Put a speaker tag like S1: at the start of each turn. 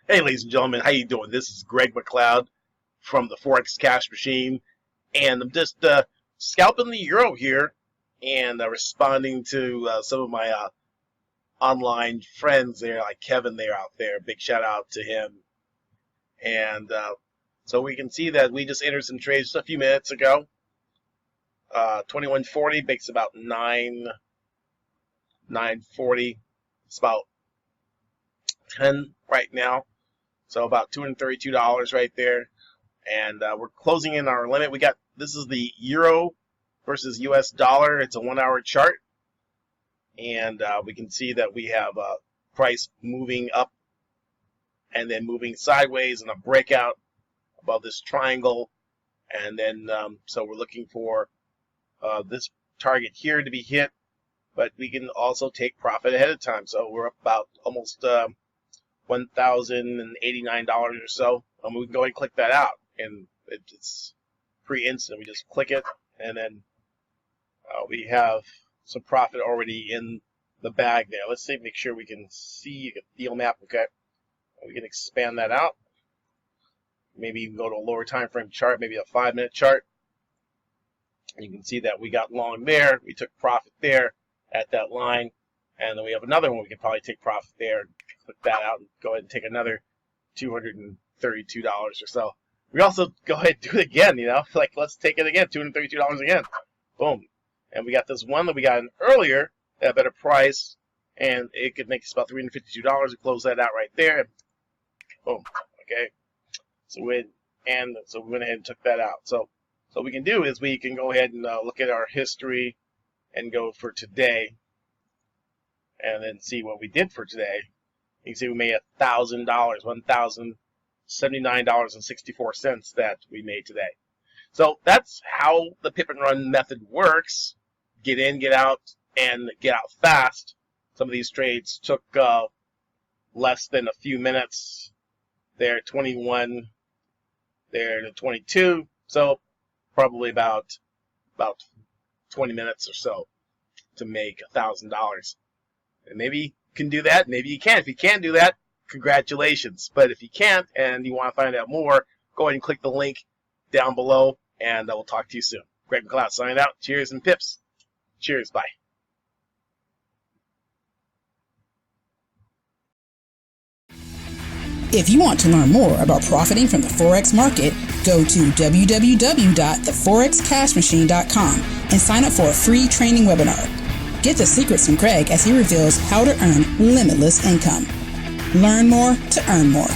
S1: Hey, ladies and gentlemen, how you doing? This is Greg McLeod from the Forex Cash Machine, and I'm just scalping the euro here and responding to some of my online friends there, like Kevin there out there. Big shout out to him. And so we can see that we just entered some trades just a few minutes ago. 2140 makes about 940. It's about 10 right now. So about $232 right there, and we're closing in our limit. This is the euro versus US dollar. It's a 1-hour chart, and we can see that we have price moving up and then moving sideways and a breakout above this triangle, and then so we're looking for this target here to be hit, but we can also take profit ahead of time. So we're up about almost $1,089 or so, and we can go ahead and click that out, and it's pretty instant. We just click it, and then we have some profit already in the bag there. Let's see, make sure we can see a deal map. Okay, we can expand that out. Maybe you can go to a lower time frame chart, maybe a 5-minute chart. And you can see that we got long there. We took profit there at that line, and then we have another one we can probably take profit there. Click that out and go ahead and take another $232 or so. We also go ahead and do it again, like let's take it again, $232 again. Boom. And we got this one that we got in earlier at a better price, and it could make us about $352. We close that out right there. Boom. Okay. So we went ahead and took that out. So what we can do is we can go ahead and look at our history and go for today, and then see what we did for today. You can see we made $1,000, $1,079.64 that we made today. So that's how the pip and run method works. Get in, get out, and get out fast. Some of these trades took less than a few minutes. They're 21, they're 22, so probably about 20 minutes or so to make $1,000. And maybe you can do that, maybe you can't. If you can't do that, congratulations. But if you can't and you want to find out more, go ahead and click the link down below, and I will talk to you soon. Greg McLeod signing out. Cheers and pips. Cheers. Bye.
S2: If you want to learn more about profiting from the Forex market, go to www.theforexcashmachine.com and sign up for a free training webinar. Get the secrets from Greg as he reveals how to earn limitless income. Learn more to earn more.